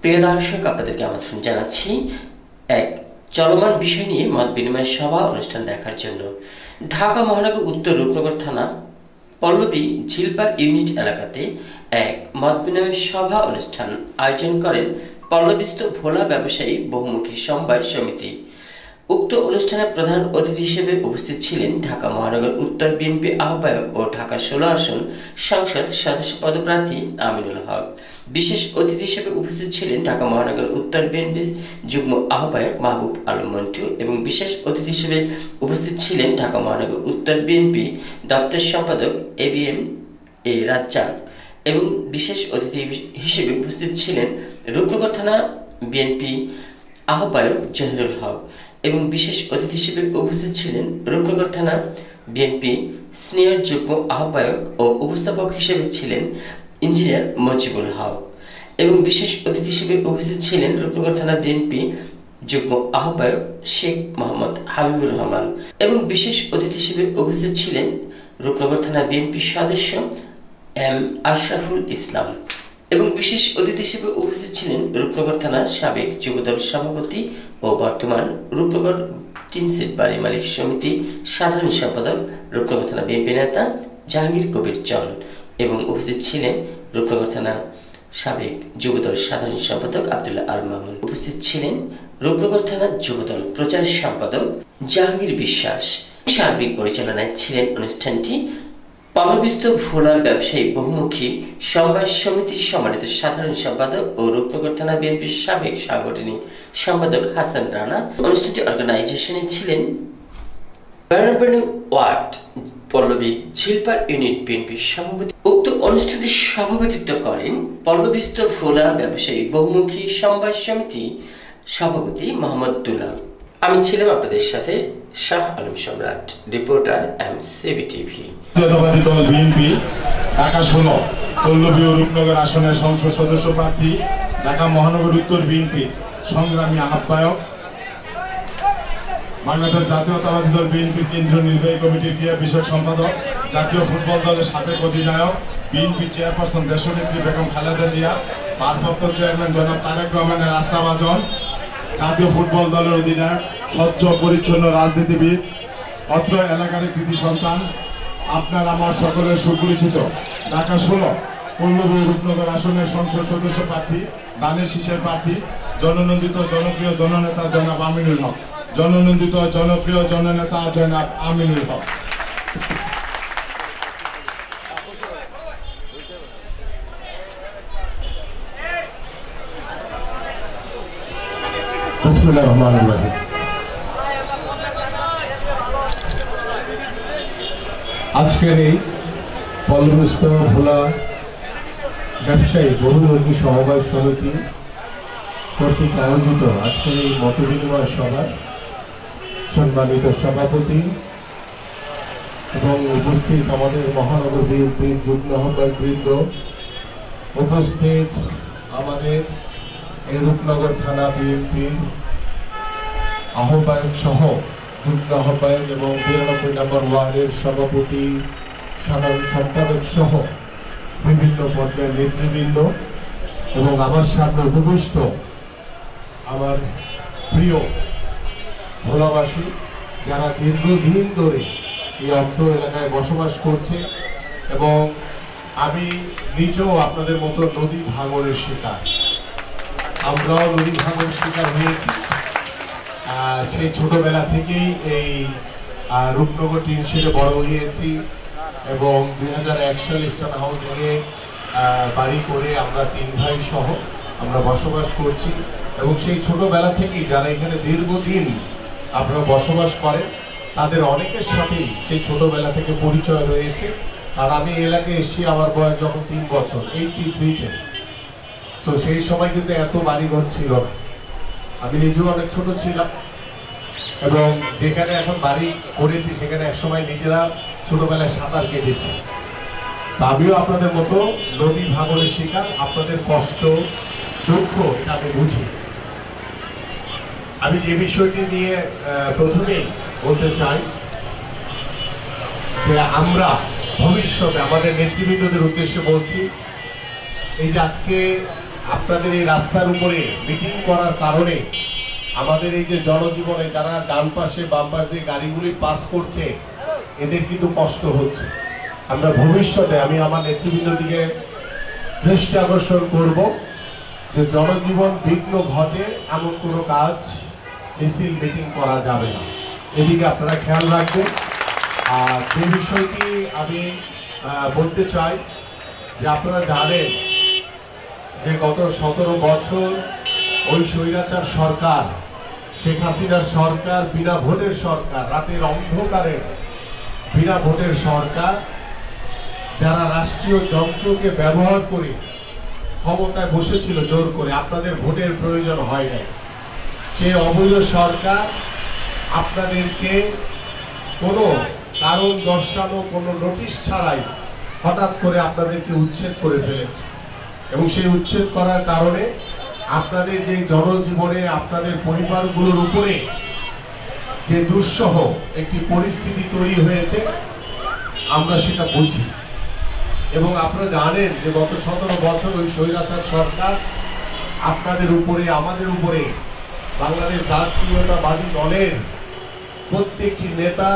প্রিয় দর্শক, আপনাদেরকে আমন্ত্রণ জানাচ্ছি এক চলমান বিষয় নিয়ে মত বিনিময় সভা অনুষ্ঠান দেখার জন্য। ঢাকা মহানগর উত্তর রূপনগর থানা পল্লবী ঝিলপার ইউনিট এলাকাতে এক মত বিনিময় সভা অনুষ্ঠান আয়োজন করেন পল্লবীস্থ ভোলা ব্যবসায়ী বহুমুখী সমবায় সমিতি। উক্ত অনুষ্ঠানে প্রধান অতিথি হিসেবে উপস্থিত ছিলেন ঢাকা মহানগর উত্তর বিএনপি আহ্বায়ক ও ঢাকা 16 আসন সংসদ সদস্য পদপ্রার্থী আমিনুল হক। বিশেষ অতিথি হিসেবে উপস্থিত ছিলেন ঢাকা মহানগর উত্তর বিএনপি যুগ্ম আহ্বায়ক মাহবুব আলম মন্টু এবং বিশেষ অতিথি হিসেবে উপস্থিত ছিলেন ঢাকা মহানগর উত্তর বিএনপি দপ্তর সম্পাদক ABM রাজ্জাক এবং বিশেষ অতিথি হিসেবে উপস্থিত ছিলেন রূপনগর থানা বিএনপি আহ্বায়ক জহিরুল হক এবং বিশেষ অতিথি হিসেবে উপস্থিত ছিলেন রূপনগর থানা বিএনপি সিনিয়র যুগ্ম আহ্বায়ক ও উপস্থাপক হিসেবে ছিলেন ইঞ্জিনিয়ার মজিবুল হক এবং বিশেষ অতিথি হিসেবে উপস্থিত ছিলেন রূপনগর থানা বিএনপি যুগ্ম আহ্বায়ক শেখ মোহাম্মদ হাবিবুর রহমান এবং বিশেষ অতিথি হিসেবে উপস্থিত ছিলেন রূপনগর থানা বিএনপি সদস্য M আশরাফুল ইসলাম এবং বিশেষ অতিথি হিসেবে উপস্থিত ছিলেন রূপনগর থানা সাবেক যুবদল সভাপতি ও বর্তমান রূপনগর টিনসেট বাড়ি মালিক সমিতি সাধারণ সম্পাদক রূপনগর থানা বিএনপি নেতা জাহাঙ্গীর কবির চল এবং উপস্থিত ছিলেন রূপনগর থানা সাবেক যুবদল সাধারণ সম্পাদক আব্দুল্লাহ আল মামুন। উপস্থিত ছিলেন রূপনগর থানা যুবদল প্রচার সম্পাদক জাহাঙ্গীর বিশ্বাস। সার্বিক পরিচালনায় ছিলেন অনুষ্ঠানটি পল্লবীস্থ ভোলা ব্যবসায়ী বহুমুখী সমবায় সমিতির সম্মানিত সাধারণ সম্পাদক ও রূপনগর থানা বিএনপির সাবেক সাংগঠনিক সম্পাদক হাসান রানা। অনুষ্ঠানটি অর্গানাইজেশনে ছিলেন 92 ওয়ার্ড পল্লবী ঝিলপার ইউনিট বিএনপির সভাপতি। উক্ত অনুষ্ঠানে সভাপতিত্ব করেন পল্লবীস্থ ভোলা ব্যবসায়ী বহুমুখী সমবায় সমিতি সভাপতি মোহাম্মদ দুলাল। আমি ছিলাম আপনাদের সাথে শাহ আলম সম্রাট, রিপোর্টার MCBTV। জাতীয়তাবাদী দল বিএনপি ঢাকা 16 পল্লবী ও রূপনগর আসনের সংসদ সদস্য প্রার্থী, ঢাকা মহানগর উত্তর বিএনপি সংগ্রামী আহ্বায়ক, বাংলাদেশ জাতীয়তাবাদী দল বিএনপি কেন্দ্রীয় নির্বাহী কমিটির ক্রীড়া বিষয়ক সম্পাদক, জাতীয় ফুটবল দলের সাবেক অধিনায়ক, বিএনপি চেয়ারপারসন দেশনেত্রী বেগম খালেদা জিয়া, ভারপ্রাপ্ত চেয়ারম্যান জনাব তারেক রহমানের আস্থাভাজন, জাতীয় ফুটবল দলের অধিনায়ক, স্বচ্ছ পরিচ্ছন্ন রাজনীতিবিদ, অত্র এলাকার কৃতি সন্তান, আপনার আমার সকলের সুপরিচিত ঢাকা 16 পল্লবী রূপনগর আসনের সংসদ সদস্য প্রার্থী, দানের শীষের প্রার্থী, জননন্দিত জনপ্রিয় জননেতা জনাব আমিনুল হক। জননন্দিত জনপ্রিয় জননেতা জনাব আমিনুল হক। বিসমিল্লাহির রহমানির রহিম। আজকের এই পল্লবীস্থ ভোলা ব্যবসায়ী বহুমুখী সমবায় সমিতি কর্তৃক আয়োজিত আজকের এই মতবিনিময় সভায় সম্মানিত সভাপতি এবং উপস্থিত আমাদের মহানগর বিএনপির যুগ্ম আহ্বায়ক বৃন্দ, উপস্থিত আমাদের এই রূপনগর থানা বিএনপির আহ্বায়ক সহ যুগ্ম আহ্বায়ক এবং 92 নম্বর ওয়ার্ডের সভাপতি, সাধারণ সম্পাদক সহ বিভিন্ন পর্যায়ের নেতৃবৃন্দ এবং আমার সামনে উপবিষ্ট আমার প্রিয় ভোলাবাসী যারা দীর্ঘদিন ধরে এই অত্র এলাকায় বসবাস করছে এবং আমি নিজেও আপনাদের মতো নদী ভাঙনের শিকার, আমরাও নদী ভাঙনের শিকার হয়েছি। সেই ছোটবেলা থেকেই এই রূপনগর টিনশেডে বড় হয়েছি এবং 2001 সালে ইস্টার্ন হাউজিংয়ে বাড়ি করে আমরা 3 ভাই সহ আমরা বসবাস করছি এবং সেই ছোটবেলা থেকেই যারা এখানে দীর্ঘদিন আপনারা বসবাস করেন তাদের অনেকের সাথেই সেই ছোটবেলা থেকে পরিচয় রয়েছে। আর আমি এলাকায় এসেছি আমার বয়স যখন 3 বছর, 83-তে। তো সেই সময় কিন্তু এত বাড়িঘর ছিল না, আমি নিজেও অনেক ছোট ছিলাম এবং যেখানে এখন বাড়ি করেছি সেখানে একসময় নিজেরা ছোটবেলায় সাঁতার কেটেছি। আমিও আপনাদের মতো নদী ভাঙনের শিকার, আপনাদের কষ্ট দুঃখ এটা আমি বুঝি। আমি যে বিষয়টি নিয়ে প্রথমেই বলতে চাই যে আমরা ভবিষ্যতে আমাদের নেতৃবৃন্দদের উদ্দেশ্যে বলছি, এই যে আজকে আপনাদের এই রাস্তার উপরে মিটিং করার কারণে আমাদের এই যে জনজীবনে যারা ডান পাশে বাম পাশে দিয়ে গাড়িগুলি পাস করছে এদের কিন্তু কষ্ট হচ্ছে। আমরা ভবিষ্যতে আমি আমার নেতৃবৃন্দ দিকে দৃষ্টি আকর্ষণ করব যে জনজীবন বিঘ্ন ঘটে এমন কোনো কাজ মিছিল মিটিং করা যাবে না, এদিকে আপনারা খেয়াল রাখবেন। আর যে বিষয়টি আমি বলতে চাই যে আপনারা জানেন যে গত 17 বছর ওই স্বৈরাচার সরকার, শেখ হাসিনার সরকার, বিনা ভোটের সরকার, রাতের অন্ধকারে বিনা ভোটের সরকার, যারা রাষ্ট্রীয় যন্ত্রকে ব্যবহার করে ক্ষমতায় বসেছিল জোর করে, আপনাদের ভোটের প্রয়োজন হয় না। সেই অবৈধ সরকার আপনাদেরকে কোনো কারণ দর্শানো, কোনো নোটিশ ছাড়াই হঠাৎ করে আপনাদেরকে উচ্ছেদ করে ফেলেছে। এবং সেই উচ্ছেদ করার কারণে আপনাদের যে জনজীবনে আপনাদের পরিবারগুলোর উপরে যে দুঃসহ একটি পরিস্থিতি তৈরি হয়েছে আমরা সেটা বুঝি। এবং আপনারা জানেন যে গত 17 বছর ওই স্বৈরাচার সরকার আপনাদের উপরে, আমাদের উপরে, বাংলাদেশ জাতীয়তাবাদী দলের প্রত্যেকটি নেতা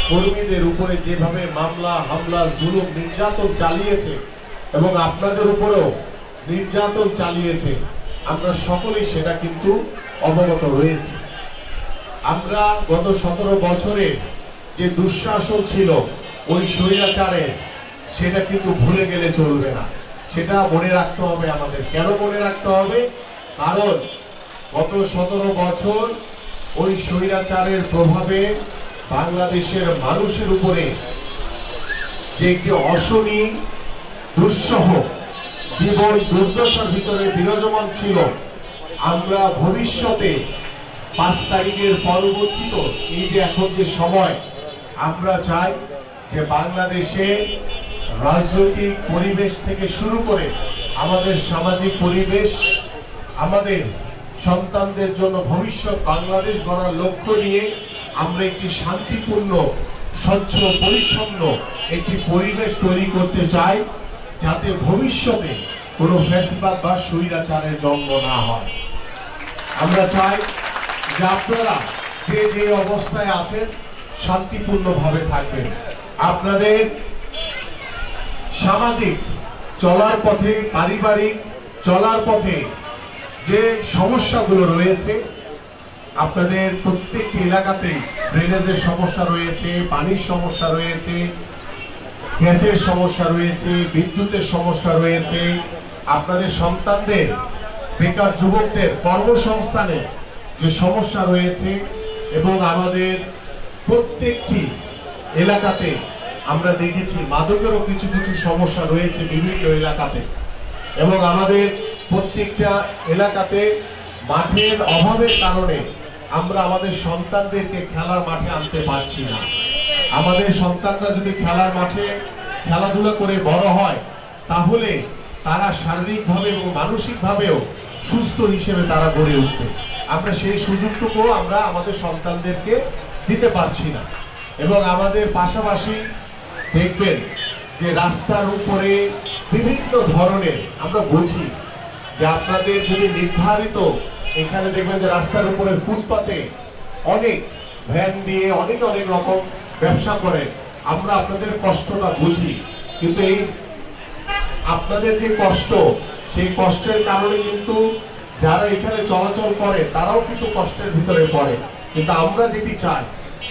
কর্মীদের উপরে যেভাবে মামলা, হামলা, জুলুম, নির্যাতন চালিয়েছে এবং আপনাদের উপরেও নির্যাতন চালিয়েছে, আমরা সকলেই সেটা কিন্তু অবগত রয়েছে। আমরা গত 17 বছরে যে দুঃশাসন ছিল ওই স্বৈরাচারের, সেটা কিন্তু ভুলে গেলে চলবে না, সেটা মনে রাখতে হবে আমাদের। কেন মনে রাখতে হবে? কারণ গত 17 বছর ওই স্বৈরাচারের প্রভাবে বাংলাদেশের মানুষের উপরে যে একটি অশনি দুঃসহ জীবন দুর্দশার ভিতরে বিরাজমান ছিল, আমরা ভবিষ্যতে 5 তারিখের পরবর্তীত এই যে এখন যে সময়, আমরা চাই যে বাংলাদেশে রাজনৈতিক পরিবেশ থেকে শুরু করে আমাদের সামাজিক পরিবেশ, আমাদের সন্তানদের জন্য ভবিষ্যৎ বাংলাদেশ গড়ার লক্ষ্য নিয়ে আমরা একটি শান্তিপূর্ণ, স্বচ্ছ, পরিচ্ছন্ন একটি পরিবেশ তৈরি করতে চাই, যাতে ভবিষ্যতে কোনো ফ্যাসিবাদ বা স্বৈরাচারের জন্ম না হয়। আমরা চাই যে আপনারা যে যে অবস্থায় আছেন শান্তিপূর্ণভাবে থাকবেন। আপনাদের সামাজিক চলার পথে, পারিবারিক চলার পথে যে সমস্যাগুলো রয়েছে, আপনাদের প্রত্যেকটি এলাকাতেই ড্রেনেজের সমস্যা রয়েছে, পানির সমস্যা রয়েছে, গ্যাসের সমস্যা রয়েছে, বিদ্যুতের সমস্যা রয়েছে, আপনাদের সন্তানদের, বেকার যুবকদের কর্মসংস্থানে যে সমস্যা রয়েছে, এবং আমাদের প্রত্যেকটি এলাকাতে আমরা দেখেছি মাদকেরও কিছু কিছু সমস্যা রয়েছে বিভিন্ন এলাকাতে। এবং আমাদের প্রত্যেকটা এলাকাতে মাঠের অভাবের কারণে আমরা আমাদের সন্তানদেরকে খেলার মাঠে আনতে পারছি না। আমাদের সন্তানরা যদি খেলার মাঠে খেলাধুলা করে বড় হয়, তাহলে তারা শারীরিকভাবে এবং মানসিকভাবেও সুস্থ হিসেবে তারা গড়ে উঠবে। আমরা সেই সুযোগটুকু আমরা আমাদের সন্তানদেরকে দিতে পারছি না। এবং আমাদের পাশাপাশি দেখবেন যে রাস্তার উপরে বিভিন্ন ধরনের, আমরা বুঝি যে আপনাদের যদি নির্ধারিত, এখানে দেখবেন যে রাস্তার উপরে ফুটপাতে অনেক ভ্যান দিয়ে অনেক অনেক রকম ব্যবসা করে, আমরা আপনাদের কষ্টটা বুঝি। কিন্তু এই আপনাদের যে কষ্ট, সেই কষ্টের কারণে কিন্তু যারা এখানে চলাচল করে তারাও কিন্তু কষ্টের ভিতরে পড়ে। কিন্তু আমরা যেটি চাই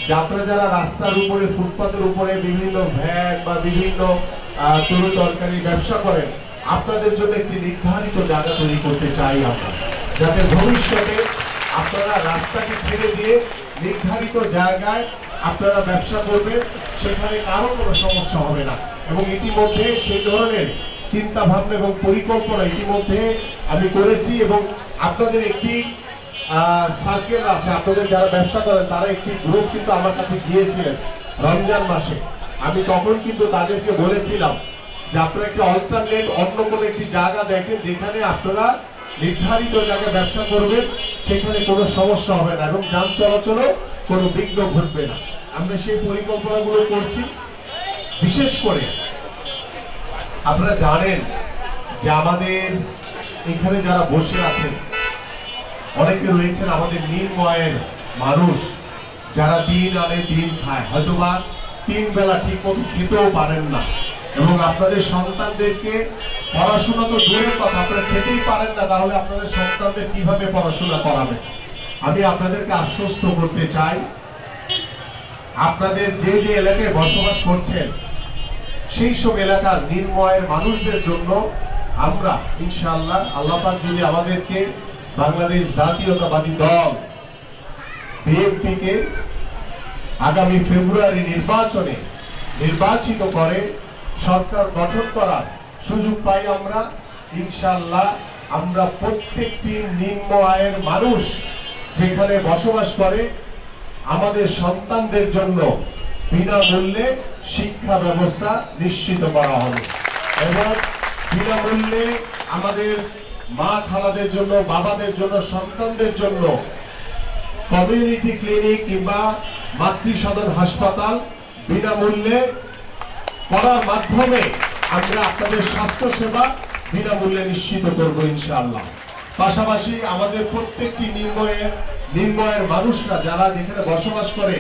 যে আপনারা যারা রাস্তার উপরে, ফুটপাতের উপরে বিভিন্ন ভ্যান বা বিভিন্ন তরু তরকারি ব্যবসা করেন, আপনাদের জন্য একটি নির্ধারিত জায়গা তৈরি করতে চাই আমরা, যাতে ভবিষ্যতে আপনারা রাস্তাকে ছেড়ে দিয়ে নির্ধারিত জায়গায় আপনারা ব্যবসা করবেন, সেখানে কারো কোনো সমস্যা হবে না। এবং ইতিমধ্যে সেই ধরনের চিন্তা ভাবনা এবং পরিকল্পনা ইতিমধ্যে আমি করেছি। এবং আপনাদের একটি সার্কেল আছে, আপনাদের যারা ব্যবসা করেন তারা একটি গ্রুপ কিন্তু আমার কাছে গিয়েছিলেন রমজান মাসে। আমি তখন কিন্তু তাদেরকে বলেছিলাম যে আপনারা একটি অল্টারনেট, অন্য কোনো একটি জায়গা দেখেন যেখানে আপনারা নির্ধারিত জায়গায় ব্যবসা করবেন, সেখানে কোনো সমস্যা হবে না এবং যান চলাচলও কোনো বিঘ্ন ঘটবে না। আমরা সেই পরিকল্পনাগুলো করছি। বিশেষ করে আপনারা জানেন যে আমাদের এখানে যারা বসে আছেন অনেকে রয়েছেন আমাদের নির্ময়ের মানুষ, যারা দিন আনে দিন খায়, হয়তোবা 3 বেলা ঠিক মতো খেতেও পারেন না, এবং আপনাদের সন্তানদেরকে পড়াশোনা তো দূরের কথা, আপনারা খেতেই পারেন না, তাহলে আপনাদের সন্তানদের কিভাবে পড়াশোনা করাবেন? আমি আপনাদেরকে আশ্বস্ত করতে চাই, আপনাদের যে যে এলাকায় বসবাস করছেন সেই সব এলাকার নির্ময়ের মানুষদের জন্য আমরা ইনশাআল্লাহ, আল্লাহ পাক যদি আমাদেরকে বাংলাদেশ জাতীয়তাবাদী দল বিএনপিকে আগামী ফেব্রুয়ারি নির্বাচনে নির্বাচিত করে সরকার গঠন করার সুযোগ পাই আমরা, ইনশাআল্লাহ আমরা প্রত্যেকটি নিম্ন আয়ের মানুষ যেখানে বসবাস করে আমাদের সন্তানদের জন্য বিনামূল্যে শিক্ষা ব্যবস্থা নিশ্চিত করা হবে, এবং বিনামূল্যে আমাদের মা খালাদের জন্য, বাবাদের জন্য, সন্তানদের জন্য কমিউনিটি ক্লিনিক কিংবা মাতৃসদন হাসপাতাল বিনামূল্যে করার মাধ্যমে আমরা আপনাদের স্বাস্থ্য সেবা বিনামূল্যে নিশ্চিত করব ইনশাআল্লাহ। পাশাপাশি আমাদের প্রত্যেকটি নির্ময়ের মানুষরা যারা যেখানে বসবাস করে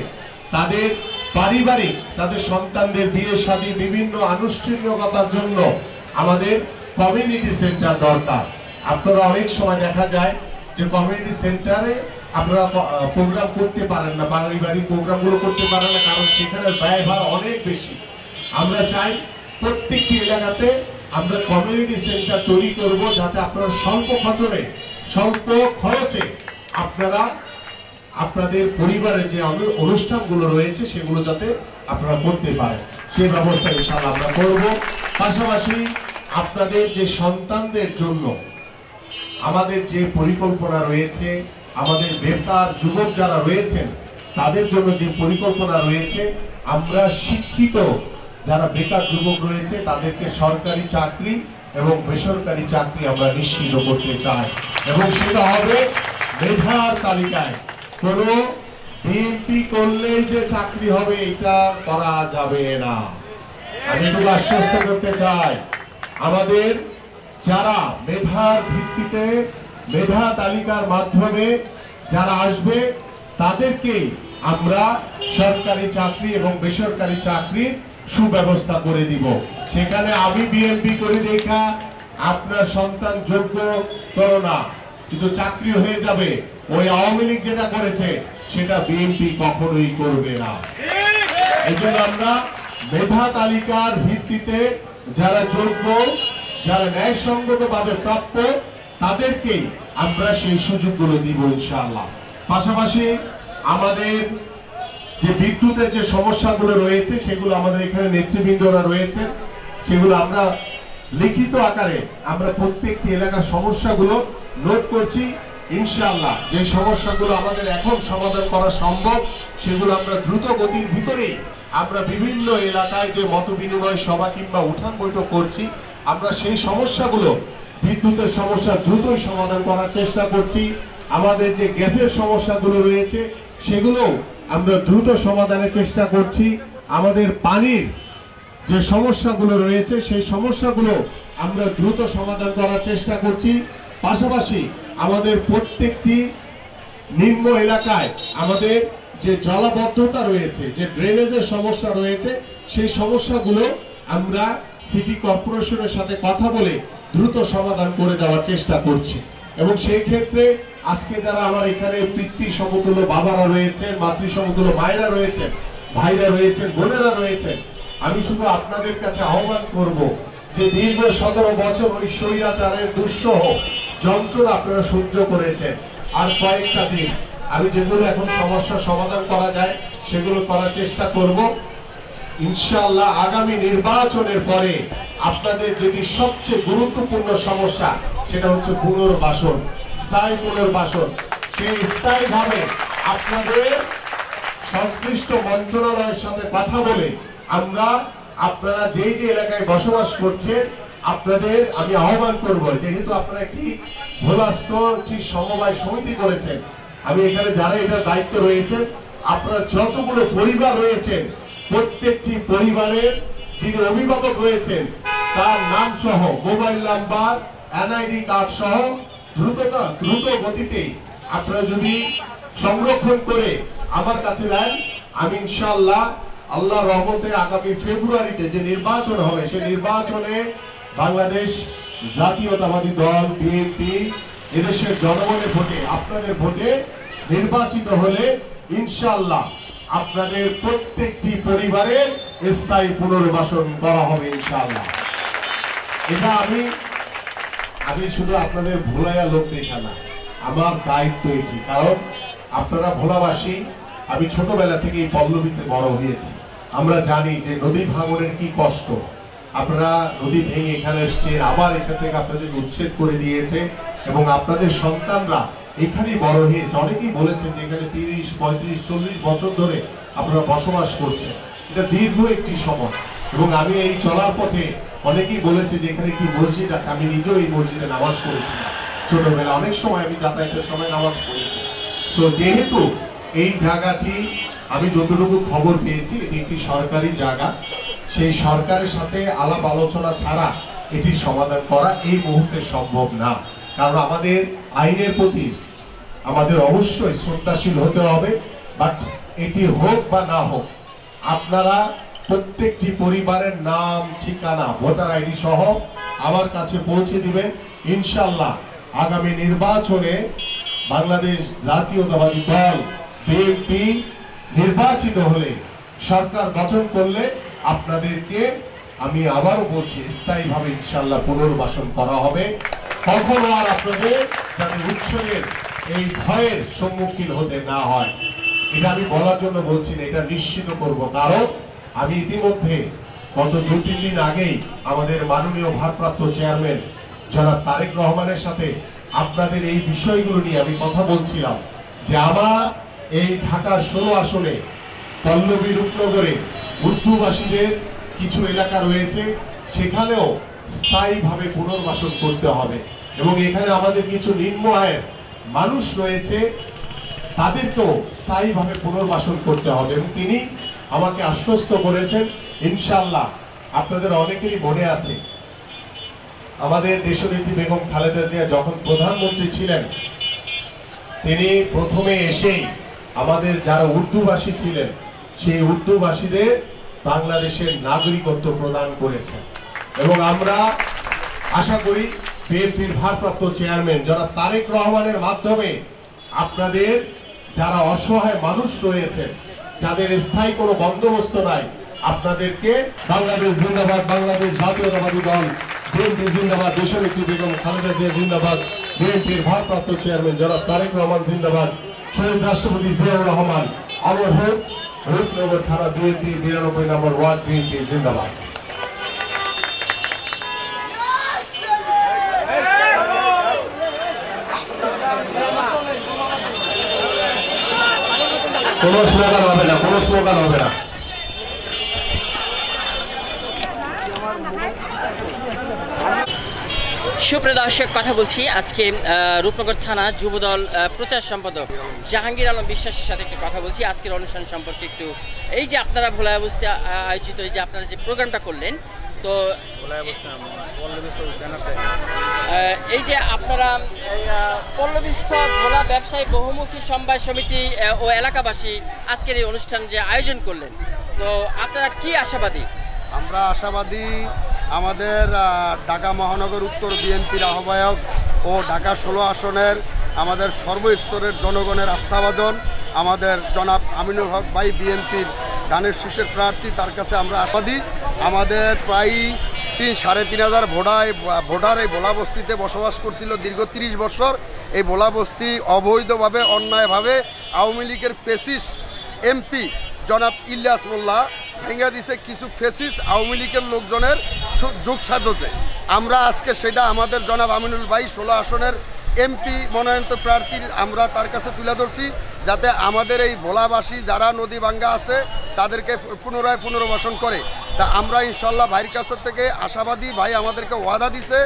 তাদের পারিবারিক, তাদের সন্তানদের বিয়ে শাদী বিভিন্ন আনুষ্ঠানিকতার জন্য আমাদের কমিউনিটি সেন্টার দরকার। আপনারা অনেক সময় দেখা যায় যে কমিউনিটি সেন্টারে আপনারা প্রোগ্রাম করতে পারেন না, পারিবারিক প্রোগ্রামগুলো করতে পারেন না, কারণ সেখানে ব্যয়ভার অনেক বেশি। আমরা চাই প্রত্যেকটি এলাকাতে আমরা কমিউনিটি সেন্টার তৈরি করব, যাতে আপনারা স্বল্প খরচে আপনারা আপনাদের পরিবারের যে অনুষ্ঠানগুলো রয়েছে সেগুলো যাতে আপনারা করতে পারেন, সেই ব্যবস্থা ইনশাআল্লাহ আমরা করব। পাশাপাশি আপনাদের যে সন্তানদের জন্য আমাদের যে পরিকল্পনা রয়েছে, আমাদের বেকার যুবক যারা রয়েছেন তাদের জন্য যে পরিকল্পনা রয়েছে, আমরা শিক্ষিত যারা বেকার যুবক রয়েছে তাদেরকে সরকারি চাকরি এবং বেসরকারি চাকরি আমরা নিশ্চিত করতে চাই, এবং সেটা হবে মেধার তালিকায়। কোন বিএনপি করলেই যে চাকরি হবে এটা করা যাবে না। আমি একটু আশ্বস্ত করতে চাই, আমাদের যারা মেধার ভিত্তিতে মেধা তালিকার মাধ্যমে যারা আসবে তাদেরকে আমরা সরকারি চাকরি এবং বেসরকারি চাকরির সুব্যবস্থা করে দিব। সেখানে আমি বিএনপি করে দেখা আপনার সন্তান যোগ্য করো না, কিন্তু চাকরি হয়ে যাবে, ওই আওয়ামী লীগ যেটা করেছে সেটা বিএনপি কখনোই করবে না। এই জন্য আমরা মেধা তালিকার ভিত্তিতে যারা যোগ্য, যারা ন্যায়সঙ্গত ভাবে প্রাপ্য তাদেরকেই আমরা সেই সুযোগগুলো দিব ইনশাআল্লাহ। পাশাপাশি আমাদের যে বিদ্যুতের যে সমস্যাগুলো রয়েছে সেগুলো আমাদের এখানে নেতৃবৃন্দরা রয়েছে, সেগুলো আমরা লিখিত আকারে আমরা প্রত্যেকটি এলাকার সমস্যাগুলো নোট করছি। ইনশাআল্লাহ যে সমস্যাগুলো আমাদের এখন সমাধান করা সম্ভব সেগুলো আমরা দ্রুত গতির ভিতরেই আমরা বিভিন্ন এলাকায় যে মত বিনিময় সভা কিংবা উঠান বৈঠক করছি, আমরা সেই সমস্যাগুলো, বিদ্যুতের সমস্যা দ্রুতই সমাধান করার চেষ্টা করছি। আমাদের যে গ্যাসের সমস্যাগুলো রয়েছে সেগুলো আমরা দ্রুত সমাধানের চেষ্টা করছি। আমাদের পানির যে সমস্যাগুলো রয়েছে সেই সমস্যাগুলো আমরা দ্রুত সমাধান করার চেষ্টা করছি। পাশাপাশি আমাদের প্রত্যেকটি নিম্ন এলাকায় আমাদের যে জলাবদ্ধতা রয়েছে, যে ড্রেনেজের সমস্যা রয়েছে, সেই সমস্যাগুলো আমরা সিটি কর্পোরেশনের সাথে কথা বলে দ্রুত সমাধান করে দেওয়ার চেষ্টা করছি। এবং সেই ক্ষেত্রে আজকে যারা আমার এখানে পিতৃ সমতুল্য বাবারা রয়েছেন, মাতৃ সমতুল্য মায়েরা রয়েছেন, ভাইরা রয়েছেন, বোনেরা রয়েছেন, আমি শুধু আপনাদের কাছে আহ্বান করব যে দীর্ঘ 17 বছর ওই স্বৈরাচারের দুঃসহ যন্ত্রণা আপনারা সহ্য করেছেন, আর কয়েকটা দিন আমি যেগুলো এখন সমস্যার সমাধান করা যায় সেগুলো করার চেষ্টা করব। ইনশাআল্লাহ আগামী নির্বাচনের পরে আপনাদের যদি সবচেয়ে গুরুত্বপূর্ণ সমস্যা সেটা হচ্ছে পুনর্বাসন, স্থায়ী পুনর্বাসন, সেই স্থায়ীভাবে আপনাদের সংশ্লিষ্ট মন্ত্রণালয়ের সাথে কথা বলে আপনারা যে যে এলাকায় বসবাস করছেন আপনাদের আমি আহ্বান করব, যেহেতু আপনারা একটি ভোলাস্থ সমবায় সমিতি করেছেন, আমি এখানে যারা এটার দায়িত্ব রয়েছে আপনারা যতগুলো পরিবার রয়েছেন প্রত্যেকটি পরিবারের যিনি অভিভাবক রয়েছেন তার নাম সহ মোবাইল নাম্বার এনআইডি কার্ড সহ দ্রুত গতিতে আপনারা যদি সংরক্ষণ করে আমার কাছে দেন, আমি ইনশাআল্লাহ আল্লাহর রহমতে আগামী ফেব্রুয়ারিতে যে নির্বাচন হবে সেই নির্বাচনে বাংলাদেশ জাতীয়তাবাদী দল বিএনপি এদেশের জনগণের ভোটে, আপনাদের ভোটে নির্বাচিত হলে ইনশাআল্লাহ আপনাদের প্রত্যেকটি পরিবারের স্থায়ী পুনর্বাসন করা হবে ইনশাআল্লাহ। এটা আমি শুধু আপনাদের ভোলাইয়া লোক দেখা না, আমার দায়িত্ব এটি। কারণ আপনারা ভোলাবাসী, আমি ছোটবেলা থেকে এই পল্লবীতে বড় হয়েছি। আমরা জানি যে নদী ভাঙনের কি কষ্ট। আপনারা নদী ভেঙে এখানে এসছেন, আবার এখান থেকে আপনাদের উচ্ছেদ করে দিয়েছে এবং আপনাদের সন্তানরা এখানেই বড় হয়েছে। অনেকেই বলেছেন যে এখানে 30, 35, 40 বছর ধরে আপনারা বসবাস করছেন। এটা দীর্ঘ একটি সময় এবং আমি এই চলার পথে অনেকেই বলেছে যে এখানে কি মসজিদ আছে। আমি নিজেও এই মসজিদে নামাজ পড়েছিলাম ছোটবেলা, অনেক সময় আমি যাতায়াতের সময় নামাজ পড়েছি। সো যেহেতু এই জায়গাটি আমি যতটুকু খবর পেয়েছি এটি একটি সরকারি জায়গা, সেই সরকারের সাথে আলাপ আলোচনা ছাড়া এটির সমাধান করা এই মুহূর্তে সম্ভব না। কারণ আমাদের আইনের প্রতি আমাদের অবশ্যই শ্রদ্ধাশীল হতে হবে। বাট এটি হোক বা না হোক, আপনারা প্রত্যেকটি পরিবারের নাম, ঠিকানা, ভোটার আইডি সহ আমার কাছে পৌঁছে দিবেন। ইনশাআল্লাহ আগামী নির্বাচনে বাংলাদেশ জাতীয়তাবাদী দল বিএনপি নির্বাচিত হলে, সরকার গঠন করলে আপনাদেরকে আমি আবারও বলছি স্থায়ীভাবে ইনশাআল্লাহ পুনর্বাসন করা হবে। কখনো আর আপনাদের যাতে উৎসবের এই ভয়ের সম্মুখীন হতে না হয়, এটা আমি বলার জন্য বলছি না, এটা নিশ্চিত করব। কারণ আমি ইতিমধ্যে গত 2-3 দিন আগেই আমাদের মাননীয় ভারপ্রাপ্ত চেয়ারম্যান জনাব তারেক রহমানের সাথে আপনাদের এই বিষয়গুলো নিয়ে আমি কথা বলছিলাম যে আমার এই ঢাকা 16 আসনে পল্লবী রূপনগরে উর্দুভাষীদের কিছু এলাকা রয়েছে, সেখানেও স্থায়ীভাবে পুনর্বাসন করতে হবে এবং এখানে আমাদের কিছু নিম্ন আয়ের মানুষ রয়েছে, তাদেরকেও স্থায়ীভাবে পুনর্বাসন করতে হবে। এবং তিনি আমাকে আশ্বস্ত করেছেন ইনশাআল্লাহ। আপনাদের অনেকেরই মনে আছে আমাদের দেশনেত্রী বেগম খালেদা জিয়া যখন প্রধানমন্ত্রী ছিলেন, তিনি প্রথমে এসেই আমাদের যারা উর্দুভাষী ছিলেন সেই উর্দুভাষীদের বাংলাদেশের নাগরিকত্ব প্রদান করেছেন। এবং আমরা আশা করি বিএনপির ভারপ্রাপ্ত চেয়ারম্যান যারা তারেক রহমানের মাধ্যমে আপনাদের যারা অসহায় মানুষ রয়েছে, যাদের স্থায়ী কোনো বন্দোবস্ত নাই, আপনাদেরকে বাংলাদেশ জিন্দাবাদ, বাংলাদেশ জাতীয়তাবাদী দল বিএনপি জিন্দাবাদ, দেশনেত্রী বেগম খালেদা জিয়া জিন্দাবাদ, বিএনপির ভারপ্রাপ্ত চেয়ারম্যান যারা তারেক রহমান জিন্দাবাদ, শহীদ রাষ্ট্রপতি জিয়াউর রহমান অমর হোক, রূপনগর থানা বিএনপি 92 নম্বর ওয়ার্ড বিএনপি জিন্দাবাদ। কোনো স্লোগান হবে না, কোনো স্লোগান হবে না। সুপ্রিয় দর্শক, কথা বলছি আজকে রূপনগর থানা যুবদল প্রচার সম্পাদক জাহাঙ্গীর আলম বিশ্বাসের সাথে একটু কথা বলছি আজকের অনুষ্ঠান সম্পর্কে। একটু এই যে আপনারা ভোলা অবস্থা আয়োজিত এই যে আপনারা যে প্রোগ্রামটা করলেন, তো এই যে আপনারা পল্লবীস্থ ভোলা ব্যবসায়ী বহুমুখী সমবায় সমিতি ও এলাকাবাসী আজকের এই অনুষ্ঠান যে আয়োজন করলেন, তো আপনারা কি আশাবাদী? আমরা আশাবাদী আমাদের ঢাকা মহানগর উত্তর বিএনপির আহ্বায়ক ও ঢাকা 16 আসনের আমাদের সর্বস্তরের জনগণের আস্থাভাজন আমাদের জনাব আমিনুল হক ভাই বিএনপির ধানের শীষের প্রার্থী, তার কাছে আমরা আশাবাদী। আমাদের প্রায় 3-3.5 ভোটার এই ভোলা বস্তিতে বসবাস করছিল দীর্ঘ 30 বছর। এই ভোলা বস্তি অবৈধভাবে অন্যায়ভাবে আওয়ামী লীগের ফেসিস্ট এমপি জনাব ইলিয়াস মোল্লা ভেঙে দিছে কিছু ফেসিস্ট আওয়ামী লীগের লোকজনের যোগ সাজতে। আমরা আজকে সেটা আমাদের জনাব আমিনুল ভাই 16 আসনের এমপি মনোনীত প্রার্থীর আমরা তার কাছে তুলে ধরছি, যাতে আমাদের এই ভোলাবাসী যারা নদী ভাঙ্গা আছে তাদেরকে পুনরায় পুনর্বাসন করে। তা আমরা ইনশাল্লাহ ভাইয়ের কাছ থেকে আশাবাদী। ভাই আমাদেরকে ওয়াদা দিছে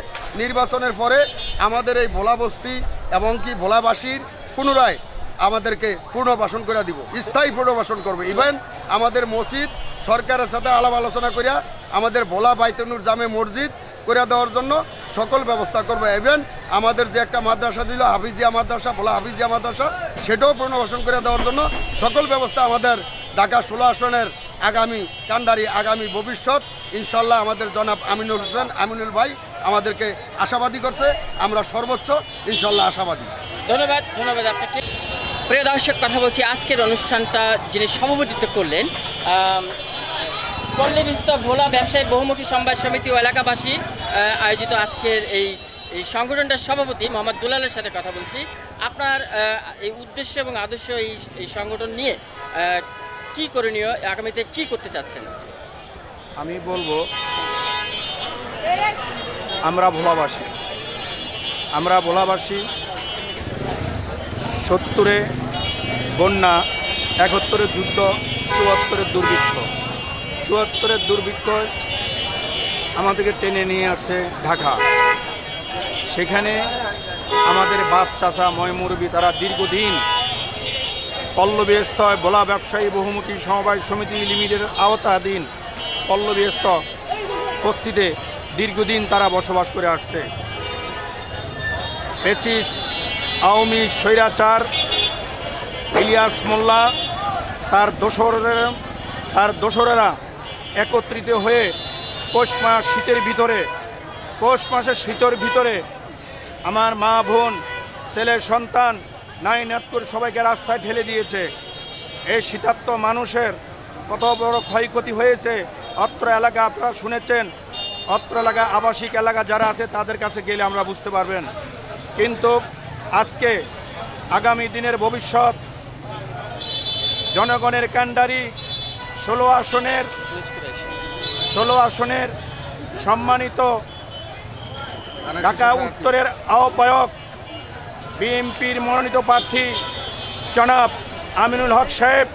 নির্বাচনের পরে আমাদের এই ভোলা বস্তি এবং কি ভোলাবাসীর পুনরায় আমাদেরকে পুনর্বাসন করে দিব, স্থায়ী পুনর্বাসন করবে। ইভেন আমাদের মসজিদ সরকারের সাথে আলাপ আলোচনা করিয়া আমাদের ভোলা বাইতুনুর জামে মসজিদ করে দেওয়ার জন্য সকল ব্যবস্থা করবো। ইভেন আমাদের যে একটা মাদ্রাসা দিল হাফিজিয়া মাদ্রাসা, ভোলা হাফিজিয়া মাদ্রাসা, সেটাও পুনর্বাসন করে দেওয়ার জন্য সকল ব্যবস্থা আমাদের ঢাকা 16 আসনের আগামী কান্ডারি আগামী ভবিষ্যৎ ইনশাল্লাহ আমাদের জনাব আমিনুল ভাই আমাদেরকে আশাবাদী করছে। আমরা সর্বোচ্চ ইনশাল্লাহ আশাবাদী। ধন্যবাদ আপনাকে। প্রিয় দর্শক, কথা বলছি আজকের অনুষ্ঠানটা যিনি সভাপতিত্ব করলেন পল্লীবিস্ত ভোলা ব্যবসায়ী বহুমুখী সমবায় সমিতি ও এলাকাবাসী আয়োজিত আজকের এই সংগঠনটার সভাপতি মোহাম্মদ দুলালের সাথে কথা বলছি। আপনার এই উদ্দেশ্য এবং আদর্শ এই সংগঠন নিয়ে কি করণীয়, আগামীতে কি করতে চাচ্ছেন? আমি বলবো আমরা ভোলাবাসী 70-এ বন্যা, 71-এর যুদ্ধ, 74-এর দুর্ভিক্ষ। 74-এর দুর্ভিক্ষ আমাদেরকে টেনে নিয়ে আসছে ঢাকা। সেখানে আমাদের বাপ চাচা ময়মুরবি তারা দীর্ঘদিন পল্লবীস্থ ভোলা ব্যবসায়ী বহুমুখী সমবায় সমিতি লিমিটেডের আওতাধীন পল্লবীস্থ বস্তিতে দীর্ঘদিন তারা বসবাস করে আসছে। পেচিস আওয়ামী স্বৈরাচার ইলিয়াস মোল্লা তার দোসরেরা একত্রিত হয়ে পৌষ মাসের শীতের ভিতরে আমার মা বোন ছেলে সন্তান নাইনাত করে সবাইকে রাস্তায় ঠেলে দিয়েছে। এই শীতার্ত মানুষের কত বড় ক্ষয়ক্ষতি হয়েছে অত্র এলাকা আপনারা শুনেছেন। অত্র এলাকা আবাসিক এলাকা যারা আছে তাদের কাছে গেলে আমরা বুঝতে পারবেন। কিন্তু আজকে আগামী দিনের ভবিষ্যৎ জনগণের কান্ডারি 16 আসনের সম্মানিত ঢাকা উত্তরের আহ্বায়ক বিএনপির মনোনীত প্রার্থী জনাব আমিনুল হক সাহেব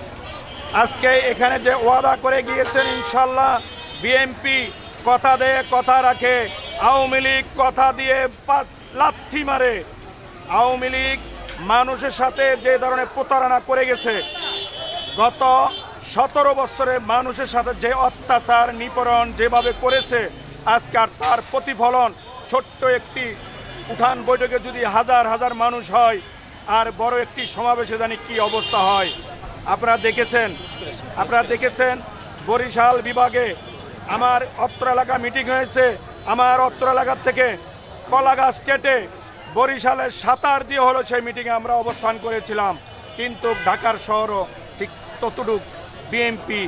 আজকে এখানে যে ওয়াদা করে গিয়েছেন, ইনশাল্লাহ বিএনপি কথা দেয় কথা রাখে। আওয়ামী লীগ কথা দিয়ে লাথি মারে। আওয়ামী লীগ মানুষের সাথে যে ধরনের প্রতারণা করে গেছে, গত 17 বছরে মানুষের সাথে যে অত্যাচার নিপীড়ন যেভাবে করেছে, আজকে আর তার প্রতিফলন ছোট্ট একটি উঠান বৈঠকে যদি হাজার হাজার মানুষ হয় আর বড় একটি সমাবেশে জানি কি অবস্থা হয়। আপনারা দেখেছেন বরিশাল বিভাগে আমার অত্র এলাকা মিটিং হয়েছে। আমার অত্র এলাকার থেকে কলা গাছ কেটে বরিশালের সাঁতার দিয়ে হলো সেই মিটিংয়ে আমরা অবস্থান করেছিলাম। কিন্তু ঢাকার শহরও ঠিক ততটুক বিএনপি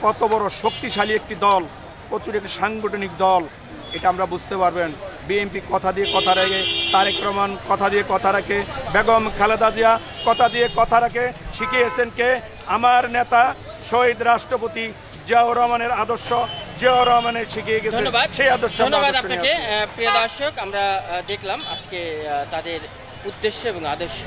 কত বড় শক্তিশালী একটি দল, কতটুকু একটি সাংগঠনিক দল, এটা আমরা বুঝতে পারবেন। বিএনপি কথা দিয়ে কথা রাখে, তারেক রহমান কথা দিয়ে কথা রাখে, বেগম খালেদা জিয়া কথা দিয়ে কথা রাখে। শিখিয়েছেন কে? আমার নেতা শহীদ রাষ্ট্রপতি জিয়াউর রহমানের আদর্শ, জিয়াউর রহমানের শিখিয়ে গেছে সেই আদর্শ। ধন্যবাদ আপনাকে। প্রিয় দর্শক, আমরা দেখলাম আজকে তাদের উদ্দেশ্য এবং আদর্শ।